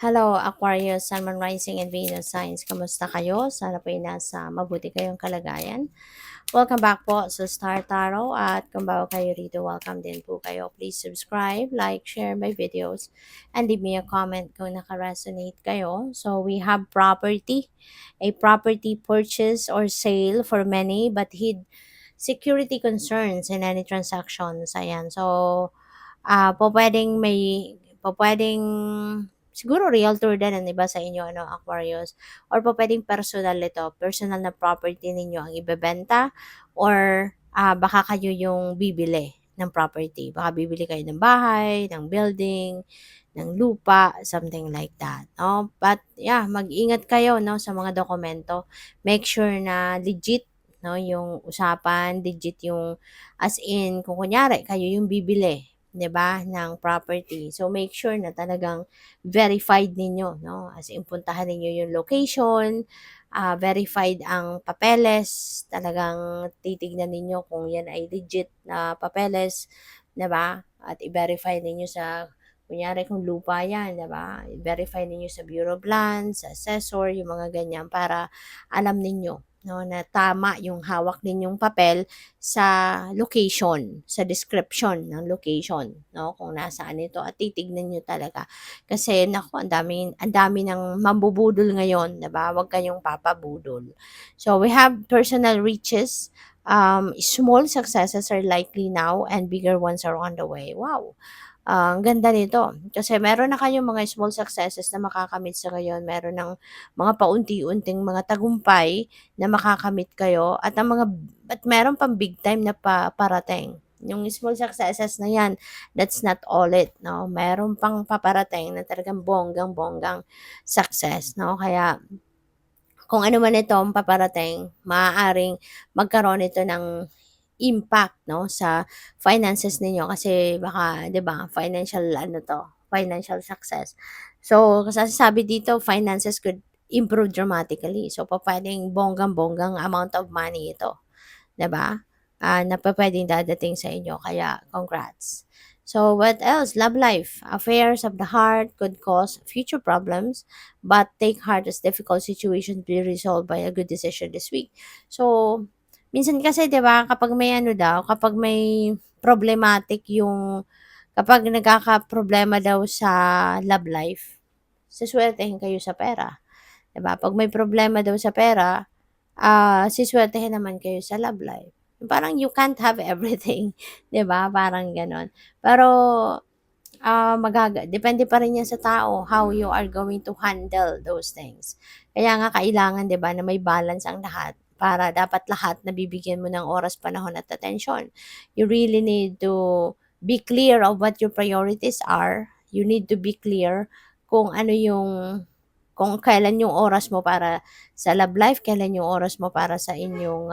Hello, Aquarius, Sun, Moon, Rising, and Venus signs. Kamusta kayo? Sana po ay nasa mabuti kayong kalagayan. Welcome back po sa Star Tarot at kung bago kayo rito, welcome din po kayo. Please subscribe, like, share my videos, and leave me a comment kung naka-resonate kayo. So, we have property, a property purchase or sale for many but hid security concerns in any transactions. Ayan. So, po pwedeng siguro realtor din ang iba sa inyo, ano, Aquarius. Or po pwedeng personal ito, personal na property ninyo ang ibebenta or baka kayo yung bibili ng property. Baka bibili kayo ng bahay, ng building, ng lupa, something like that. No? But yeah, mag-ingat kayo no sa mga dokumento. Make sure na legit no yung usapan, legit yung as in kung kunyari kayo yung bibili 'di ba, ng property. So make sure na talagang verified ninyo, no? As in puntahan ninyo yung location, verified ang papeles, talagang titignan ninyo kung yan ay legit na papeles, 'di ba? At i-verify ninyo sa kunyari kung lupa yan, 'di ba? I-verify ninyo sa Bureau of Lands, sa assessor, yung mga ganyan para alam ninyo no na tama yung hawak ninyong papel sa location, sa description ng location, no? Kung nasaan ito at titignan niyo talaga. Kasi naku, ang dami ng mambubudol ngayon, 'di ba? Huwag kayong papabudol. So we have personal riches. Small successes are likely now and bigger ones are on the way. Wow. Ang ganda nito. Kasi meron na kayong mga small successes na makakamit sa ngayon. Meron ng mga paunti-unting mga tagumpay na makakamit kayo at meron pang big time na parating. Yung small successes na yan, that's not all it, no? Meron pang paparating na talagang bonggang-bonggang success, no? Kaya, kung ano man ito ang paparating, maaaring magkaroon ito ng impact, no, sa finances ninyo kasi baka, 'di ba, financial ano 'to, financial success. So, kasi sabi dito, finances could improve dramatically. So, pupuwedeng bonggang-bonggang amount of money ito, 'di ba? Na pupuwedeng dadating sa inyo kaya congrats. So, what else? Love life. Affairs of the heart could cause future problems, but take heart as difficult situations be resolved by a good decision this week. So, minsan kasi 'di ba kapag may ano daw, kapag may problematic yung kapag nagkakaproblema daw sa love life, suswertehin kayo sa pera, 'di ba? 'Pag may problema daw sa pera, suswertehin naman kayo sa love life. Parang you can't have everything, 'di ba? Parang gano'n. Pero depende pa rin 'yan sa tao, how you are going to handle those things. Kaya nga kailangan 'di ba na may balance ang lahat para dapat lahat nabibigyan mo ng oras, panahon at atensyon. You really need to be clear of what your priorities are. You need to be clear kung ano yung kung kailan yung oras mo para sa love life, kailan yung oras mo para sa inyong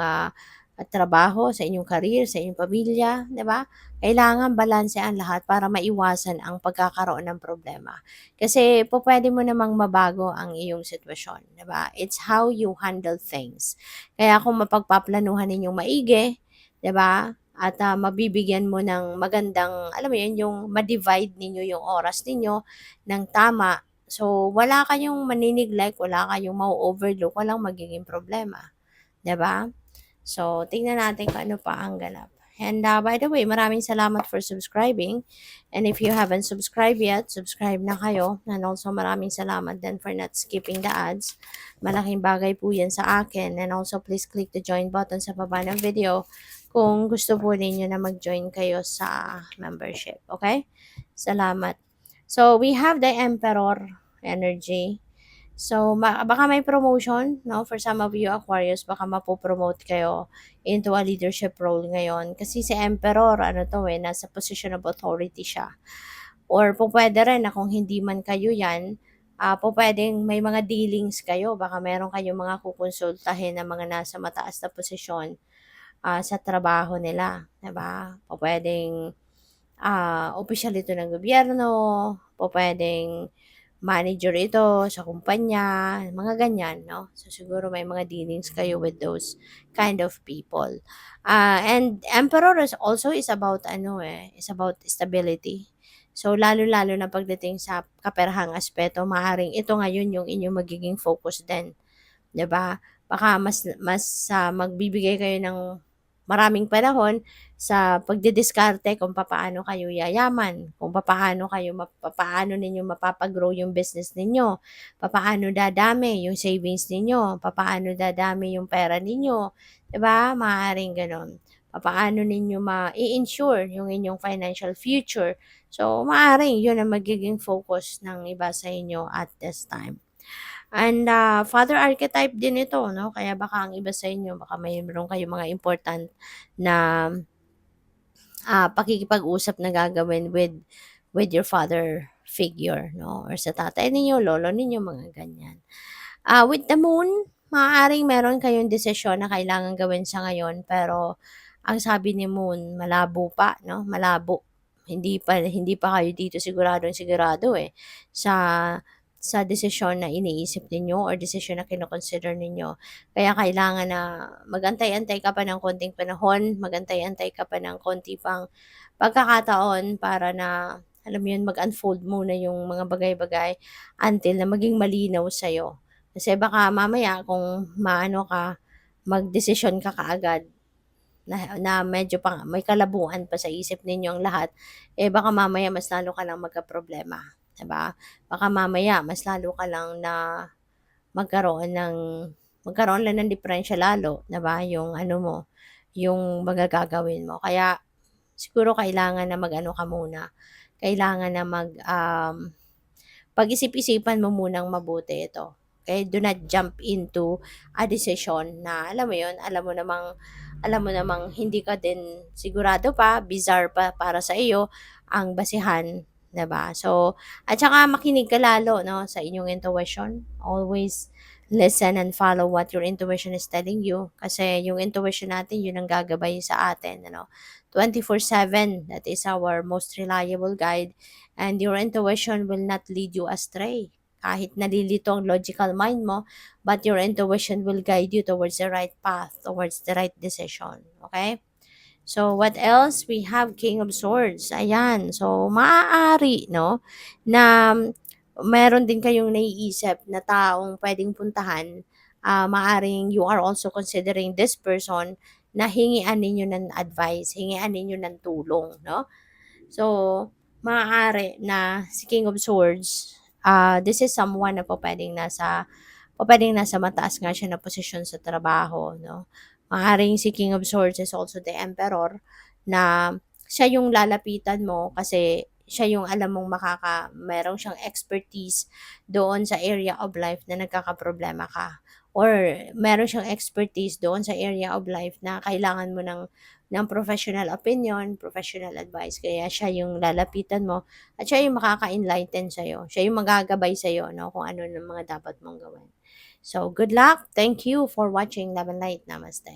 trabaho, sa inyong career, sa inyong pamilya, 'di ba? Kailangan balansehan lahat para maiwasan ang pagkakaroon ng problema. Kasi pupuwede mo namang mabago ang iyong sitwasyon, 'di ba? It's how you handle things. Kaya kung mapagpaplanuhan ninyong maigi, 'di ba? At mabibigyan mo ng magandang, alam mo 'yun, yung ma-divide ninyo yung oras ninyo ng tama. So, wala kayong mani-neglect, wala kayong mau-overlook, walang magiging problema, 'di ba? So, tingnan natin kung ano pa ang ganap. And by the way, maraming salamat for subscribing. And if you haven't subscribed yet, subscribe na kayo. And also maraming salamat din for not skipping the ads. Malaking bagay po yan sa akin. And also please click the join button sa baba ng video kung gusto po ninyo na mag-join kayo sa membership. Okay? Salamat. So, we have the Emperor energy. So, baka may promotion, no? For some of you Aquarius, baka mapopromote kayo into a leadership role ngayon. Kasi si Emperor, ano to nasa position of authority siya. Or po pwede rin na kung hindi man kayo yan, po pwedeng may mga dealings kayo. Baka meron kayong mga kukonsultahin na mga nasa mataas na posisyon sa trabaho nila. Diba? Po pwedeng opisyal ito ng gobyerno, po pwedeng manager ito sa kumpanya, mga ganyan, no? So, siguro may mga dealings kayo with those kind of people. And Emperor is about, is about stability. So, lalo-lalo na pagdating sa kaperahang aspeto, maaaring ito ngayon yung inyong magiging focus din, 'di ba? Baka magbibigay kayo ng maraming panahon sa pagdidiskarte kung papaano kayo yayaman, kung papaano ninyo mapapa-grow yung business ninyo, papaano dadami yung savings ninyo, papaano dadami yung pera ninyo, 'di ba? Maaaring gano'n. Papaano ninyo ma-i-insure yung inyong financial future. So, maaaring yun ang magiging focus ng iba sa inyo at this time. And, father archetype din ito 'no, kaya baka ang iba sa inyo baka mayro'n kayong mga important na, pakikipag-usap na gagawin with your father figure 'no, or sa tatay ninyo, lolo ninyo, mga ganyan. With the moon, maaaring meron kayong desisyon na kailangan gawin sa ngayon pero ang sabi ni moon malabo pa 'no, malabo. Hindi pa kayo dito siguradong-sigurado, eh, sa desisyon na iniisip ninyo or desisyon na kino-consider ninyo. Kaya kailangan na mag-antay-antay ka pa ng konting panahon, mag-antay-antay ka pa ng konti pang pagkakataon para na, alam mo yun, mag-unfold muna yung mga bagay-bagay until na maging malinaw sa'yo. Kasi baka mamaya kung maano ka, magdesisyon ka kaagad na medyo may kalabuan pa sa isip ninyong lahat, eh, baka mamaya mas lalo ka lang magkaproblema, 'di ba? Baka mamaya mas lalo ka lang na magkaroon ng magkaroon lang ng diperensiya lalo, 'di ba, yung ano mo, yung mga gagawin mo. Kaya siguro kailangan na mag-ano ka muna, kailangan na pag-isip-isipan mo munang mabuti ito. Okay, do not jump into a decision na alam mo 'yun, alam mo namang hindi ka din sigurado pa, bizarre pa para sa iyo ang basihan, 'di ba? So, at saka makinig ka lalo 'no, sa inyong intuition. Always listen and follow what your intuition is telling you kasi yung intuition natin 'yun ang gagabay sa atin ano. 24/7, that is our most reliable guide, and your intuition will not lead you astray. Kahit nalilito ang logical mind mo, but your intuition will guide you towards the right path, towards the right decision. Okay? So, what else? We have King of Swords. Ayan. So, maaari, no, na meron din kayong naiisip na taong pwedeng puntahan. Maaring you are also considering this person na hingian ninyo ng advice, hingian ninyo ng tulong, no? So, maaari na si King of Swords, this is someone na pupuwedeng nasa mataas nga siya na posisyon sa trabaho 'no. Maaaring si King of Swords is also the Emperor na siya yung lalapitan mo kasi siya yung alam mong meron siyang expertise doon sa area of life na nagkakaproblema ka or meron siyang expertise doon sa area of life na kailangan mo ng professional opinion, professional advice. Kaya siya yung lalapitan mo at siya yung makaka-enlighten sa'yo. Siya yung magagabay sa'yo, no, kung ano ng mga dapat mong gawin. So, good luck. Thank you for watching Love and Light. Namaste.